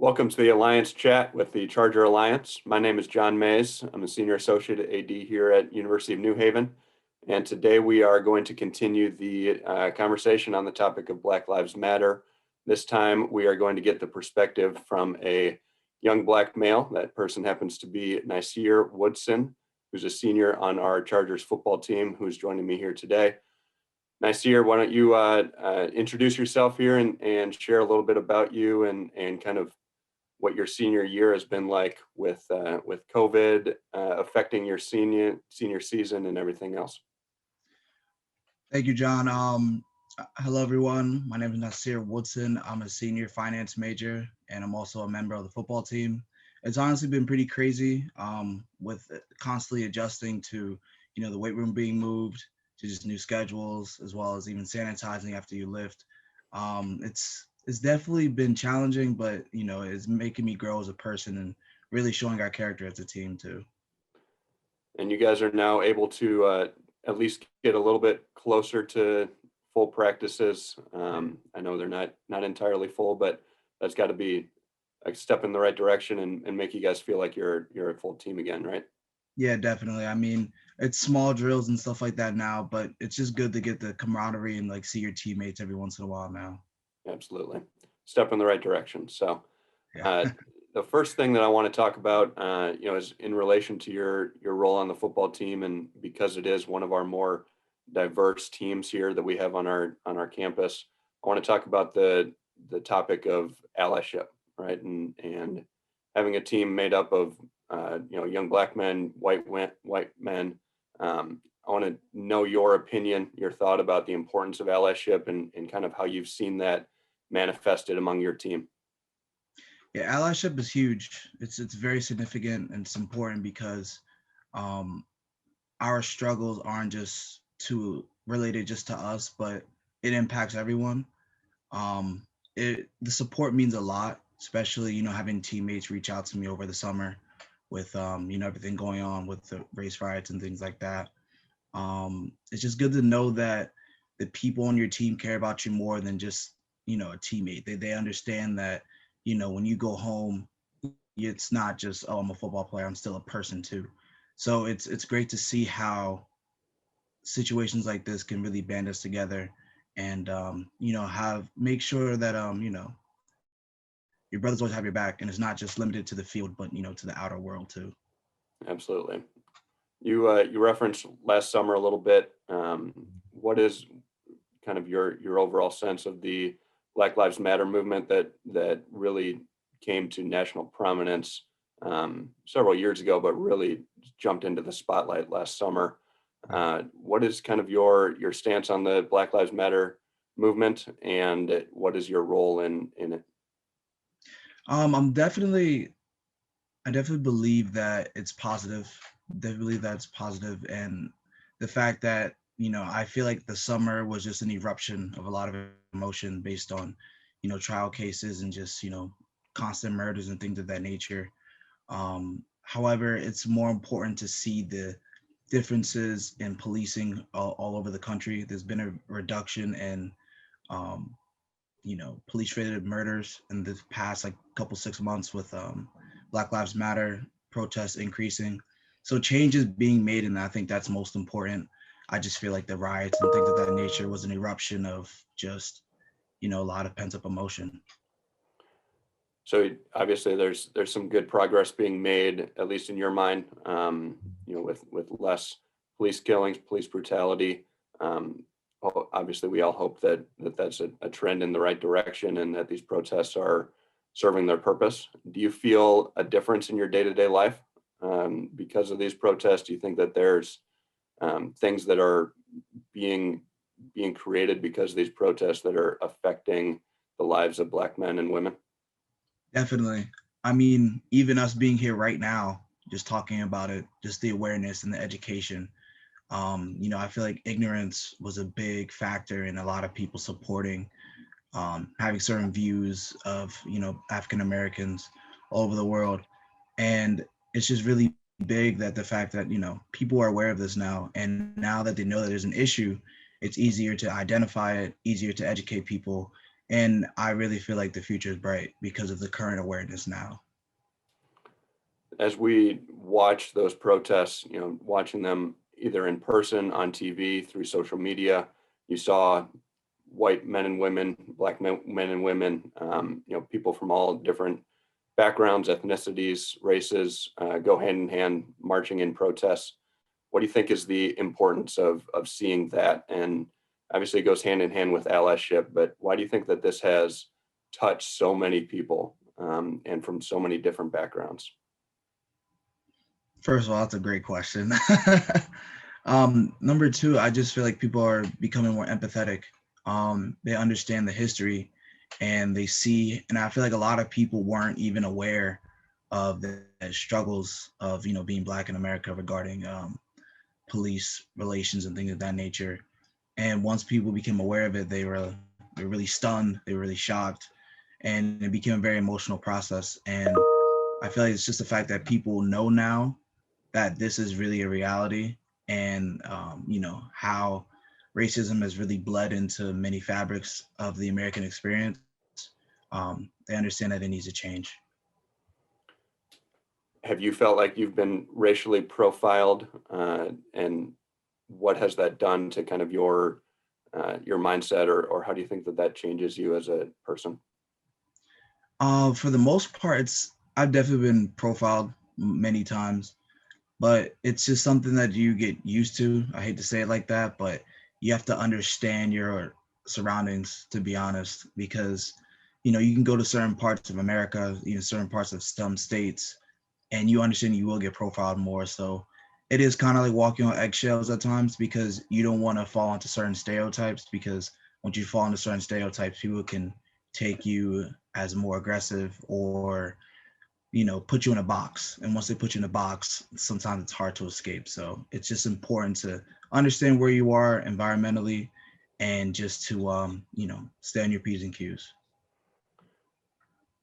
Welcome to the Alliance Chat with the Charger Alliance. My name is John Mays. I'm a Senior Associate at AD here at University of New Haven. And today we are going to continue the conversation on the topic of Black Lives Matter. This time we are going to get the perspective from a young Black male. That person happens to be Nyshere Woodson, who's a senior on our Chargers football team, who's joining me here today. Nyshere, why don't you introduce yourself here and share a little bit about you and kind of what your senior year has been like with COVID affecting your senior season and everything else. Thank you, John. Hello, everyone. My name is Nyshere Woodson. I'm a senior finance major, and I'm also a member of the football team. It's honestly been pretty crazy with constantly adjusting to, the weight room being moved, to just new schedules, as well as even sanitizing after you lift. It's definitely been challenging, but it's making me grow as a person and really showing our character as a team too. And you guys are now able to at least get a little bit closer to full practices. I know they're not entirely full, but that's got to be a step in the right direction and make you guys feel like you're a full team again, right? Yeah, definitely. I mean, it's small drills and stuff like that now, but it's just good to get the camaraderie and like see your teammates every once in a while now. Absolutely. Step in the right direction. So Yeah. uh, the first thing that I want to talk about, is in relation to your role on the football team, and because it is one of our more diverse teams here that we have on our campus, I want to talk about the topic of allyship, right? And having a team made up of young Black men, white men. I want to know your opinion, your thought about the importance of allyship and kind of how you've seen that manifested among your team. Yeah, allyship is huge. It's very significant and it's important because um, our struggles aren't just related just to us, but it impacts everyone. Um, the support means a lot, especially having teammates reach out to me over the summer with everything going on with the race riots and things like that. It's just good to know that the people on your team care about you more than just a teammate. They understand that when you go home, it's not just, oh, I'm a football player, I'm still a person too. So it's great to see how situations like this can really band us together and have make sure that your brothers always have your back, and it's not just limited to the field, but to the outer world too. Absolutely. You referenced last summer a little bit. What is kind of your overall sense of the Black Lives Matter movement that really came to national prominence several years ago, but really jumped into the spotlight last summer? What is kind of your stance on the Black Lives Matter movement, and what is your role in it? I definitely believe that it's positive. Definitely believe that's positive, and the fact that I feel like the summer was just an eruption of a lot of emotion based on trial cases and just constant murders and things of that nature. However, it's more important to see the differences in policing all over the country. There's been a reduction in um, police-related murders in the past like couple 6 months with Black Lives Matter protests increasing. So change is being made, and I think that's most important. I just feel like the riots and things of that nature was an eruption of just a lot of pent-up emotion. So obviously there's some good progress being made, at least in your mind, with less police killings, police brutality. Obviously we all hope that's a trend in the right direction and that these protests are serving their purpose. Do you feel a difference in your day-to-day life because of these protests? Do you think that there's things that are being created because of these protests that are affecting the lives of Black men and women? Definitely. I mean, even us being here right now, just talking about it, just the awareness and the education. I feel like ignorance was a big factor in a lot of people supporting having certain views of African Americans all over the world, and it's just really big that the fact that people are aware of this now, and now that they know that there's an issue, it's easier to identify it, easier to educate people, And I really feel like the future is bright because of the current awareness now. As we watch those protests, watching them either in person, on TV, through social media, you saw white men and women, black men and women, people from all different backgrounds, ethnicities, races, go hand in hand marching in protests. What do you think is the importance of seeing that? And obviously, it goes hand in hand with allyship. But why do you think that this has touched so many people and from so many different backgrounds? First of all, that's a great question. Number two, I just feel like people are becoming more empathetic. They understand the history and they see, and I feel like a lot of people weren't even aware of the struggles of, being Black in America regarding police relations and things of that nature. And once people became aware of it, they were really stunned, they were really shocked, and it became a very emotional process. And I feel like it's just the fact that people know now that this is really a reality, and how racism has really bled into many fabrics of the American experience. They understand that it needs to change. Have you felt like you've been racially profiled, and what has that done to kind of your mindset, or how do you think that that changes you as a person? For the most part, I've definitely been profiled many times, but it's just something that you get used to. I hate to say it like that, but you have to understand your surroundings, to be honest, because you can go to certain parts of America, certain parts of some states, and you understand you will get profiled more. So it is kind of like walking on eggshells at times because you don't want to fall into certain stereotypes, because once you fall into certain stereotypes, people can take you as more aggressive or put you in a box. And once they put you in a box, sometimes it's hard to escape. So it's just important to understand where you are environmentally and just to stay on your P's and Q's.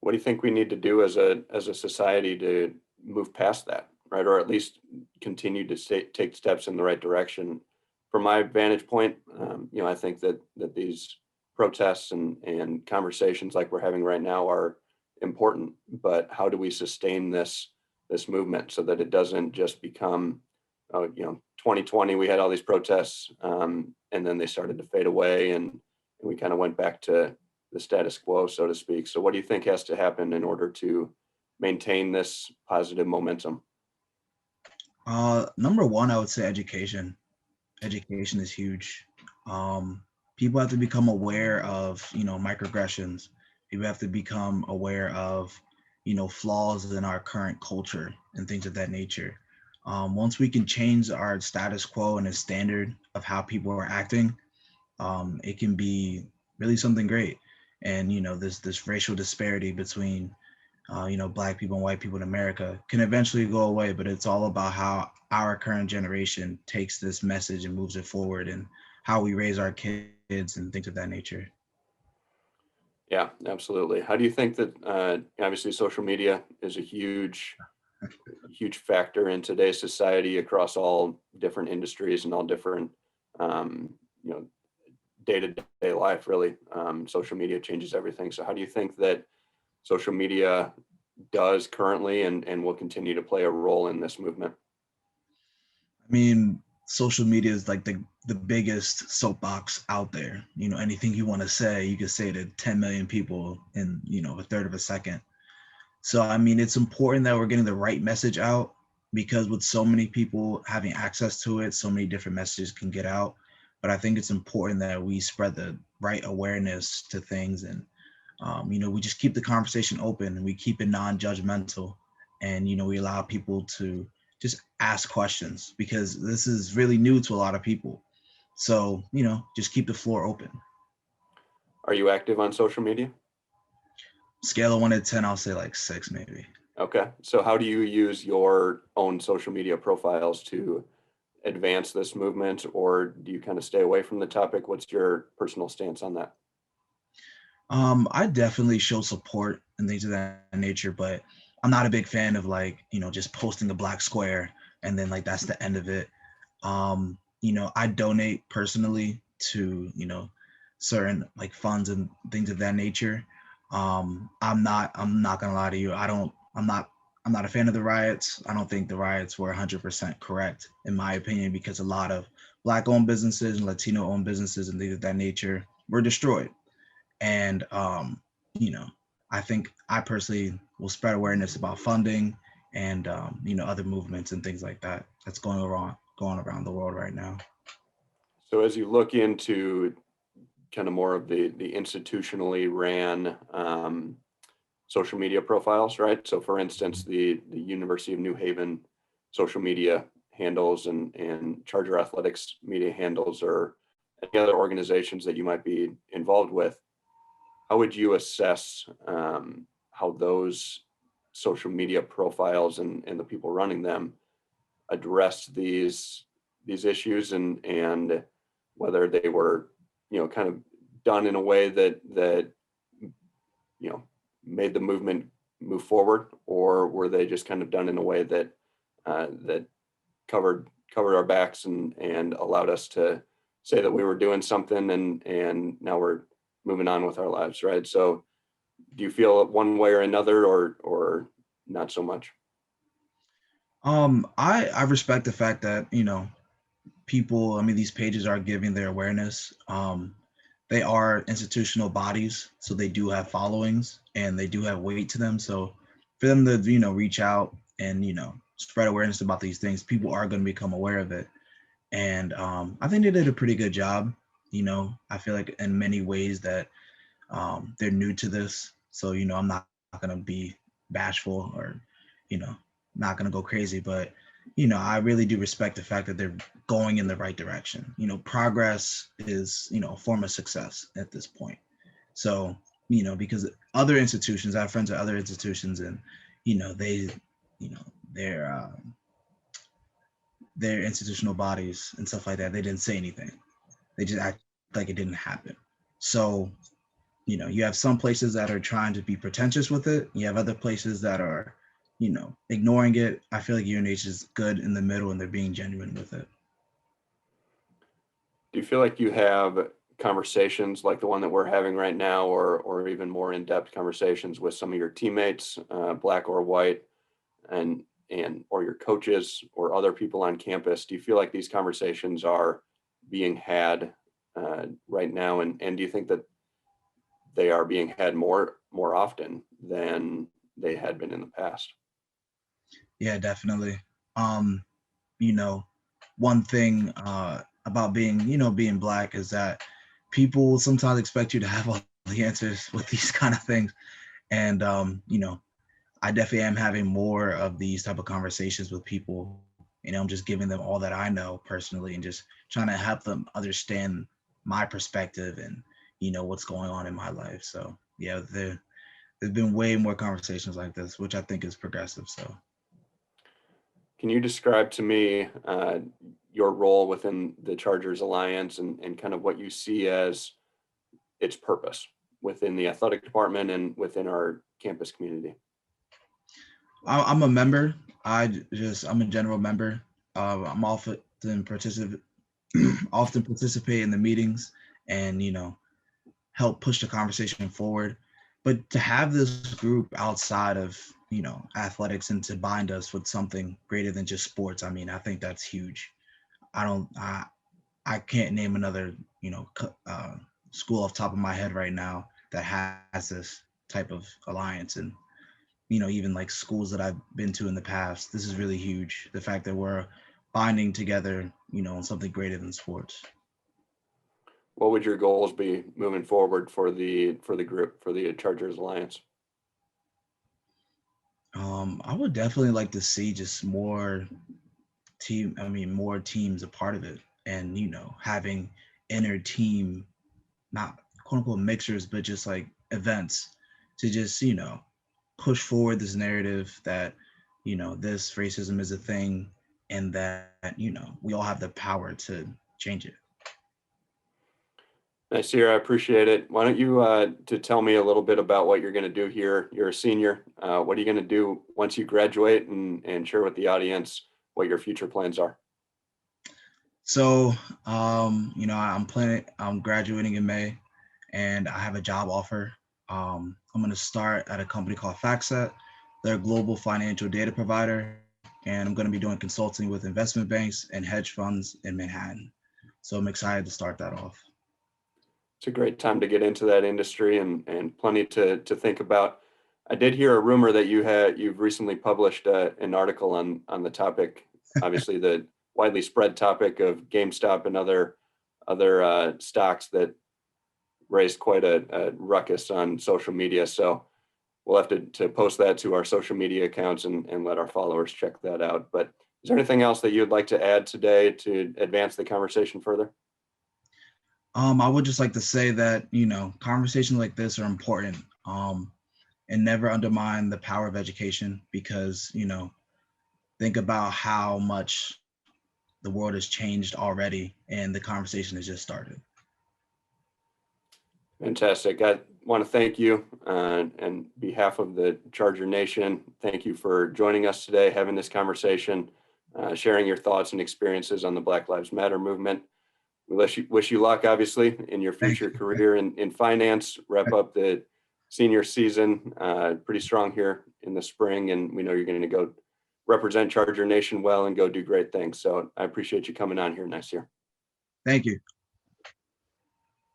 What do you think we need to do as a society to move past that, right? Or at least continue to take steps in the right direction? From my vantage point, I think that these protests and conversations like we're having right now are important. But how do we sustain this movement so that it doesn't just become, 2020 we had all these protests, and then they started to fade away, and we kind of went back to the status quo, so to speak. So what do you think has to happen in order to maintain this positive momentum? Number one, I would say education. Education is huge. Um, People have to become aware of microaggressions. People have to become aware of flaws in our current culture and things of that nature. Once we can change our status quo and the standard of how people are acting, it can be really something great. And this racial disparity between Black people and white people in America can eventually go away. But it's all about how our current generation takes this message and moves it forward, and how we raise our kids and things of that nature. Yeah, absolutely. How do you think that, obviously social media is a huge factor in today's society across all different industries and all different, um, you know, day-to-day life, really. Social media changes everything. So how do you think that social media does currently and will continue to play a role in this movement? I mean, social media is like the biggest soapbox out there. Anything you want to say, you can say to 10 million people in a third of a second. So I mean, it's important that we're getting the right message out, because with so many people having access to it, so many different messages can get out. But I think it's important that we spread the right awareness to things, and we just keep the conversation open and we keep it non-judgmental, and we allow people to just ask questions, because this is really new to a lot of people. So just keep the floor open. Are you active on social media? Scale of 1 to 10, I'll say like 6 maybe. Okay. So how do you use your own social media profiles to advance this movement, or do you kind of stay away from the topic? What's your personal stance on that? I definitely show support and things of that nature, but I'm not a big fan of like, just posting a black square and then like that's the end of it. I donate personally to, certain like funds and things of that nature. I'm not gonna lie to you. I'm not a fan of the riots. I don't think the riots were 100% correct in my opinion, because a lot of black owned businesses and Latino owned businesses and things of that nature were destroyed. And you know, I think I personally will spread awareness about funding and other movements and things like that that's going around the world right now. So as you look into kind of more of the institutionally ran social media profiles, right? So for instance, the University of New Haven social media handles and Charger Athletics media handles, or any other organizations that you might be involved with, how would you assess how those social media profiles and the people running them address these issues, and whether they were, kind of done in a way that you know made the movement move forward, or were they just kind of done in a way that covered our backs and allowed us to say that we were doing something, and now we're moving on with our lives, right? So do you feel it one way or another, or not so much? I respect the fact that people. I mean, these pages are giving their awareness. They are institutional bodies, so they do have followings and they do have weight to them. So for them to reach out and spread awareness about these things, people are going to become aware of it. And I think they did a pretty good job. I feel like in many ways that they're new to this, so I'm not going to be bashful or you know not going to go crazy, but I really do respect the fact that they're going in the right direction. Progress is a form of success at this point. So because other institutions, I have friends at other institutions, and they you know their their institutional bodies and stuff like that, they didn't say anything. They just act like it didn't happen. So you have some places that are trying to be pretentious with it. You have other places that are, ignoring it. I feel like UNH is good in the middle and they're being genuine with it. Do you feel like you have conversations like the one that we're having right now, or even more in-depth conversations with some of your teammates, black or white, and or your coaches or other people on campus? Do you feel like these conversations are being had right now, and do you think that they are being had more often than they had been in the past? Yeah, definitely. Um, you know, One thing about being black is that people sometimes expect you to have all the answers with these kind of things. And I definitely am having more of these type of conversations with people. I'm just giving them all that I know personally and just trying to help them understand my perspective and what's going on in my life. So yeah, there's been way more conversations like this, which I think is progressive. So Can you describe to me your role within the Chargers Alliance, and kind of what you see as its purpose within the athletic department and within our campus community? I'm a member. I'm a general member. I'm often participate often participate in the meetings and help push the conversation forward. But to have this group outside of athletics and to bind us with something greater than just sports, I mean, I think that's huge. I don't I can't name another school off the top of my head right now that has this type of alliance. And even like schools that I've been to in the past, this is really huge. The fact that we're binding together, on something greater than sports. What would your goals be moving forward for the group, for the Chargers Alliance? I would definitely like to see just more teams a part of it, and having inner team, not quote unquote mixers, but just like events to just push forward this narrative that this racism is a thing, and that we all have the power to change it. Nice here. I appreciate it. Why don't you to tell me a little bit about what you're going to do here? You're a senior. What are you going to do once you graduate, and share with the audience what your future plans are? So I'm graduating in May. and I have a job offer. I'm going to start at a company called FactSet. They're a global financial data provider, and I'm going to be doing consulting with investment banks and hedge funds in Manhattan. So I'm excited to start that off. It's a great time to get into that industry and plenty to think about. I did hear a rumor that you've recently published an article on the topic, obviously the widely spread topic of GameStop and other stocks that raised quite a ruckus on social media. So we'll have to post that to our social media accounts and let our followers check that out. But is there anything else that you'd like to add today to advance the conversation further? I would just like to say that, conversations like this are important, and never undermine the power of education because, think about how much the world has changed already and the conversation has just started. Fantastic. I want to thank you and behalf of the Charger Nation. Thank you for joining us today, having this conversation, sharing your thoughts and experiences on the Black Lives Matter movement. We wish you luck, obviously, in your future career in finance. Wrap up the senior season pretty strong here in the spring, and we know you're going to go represent Charger Nation well and go do great things. So I appreciate you coming on here, Nyshere. Thank you.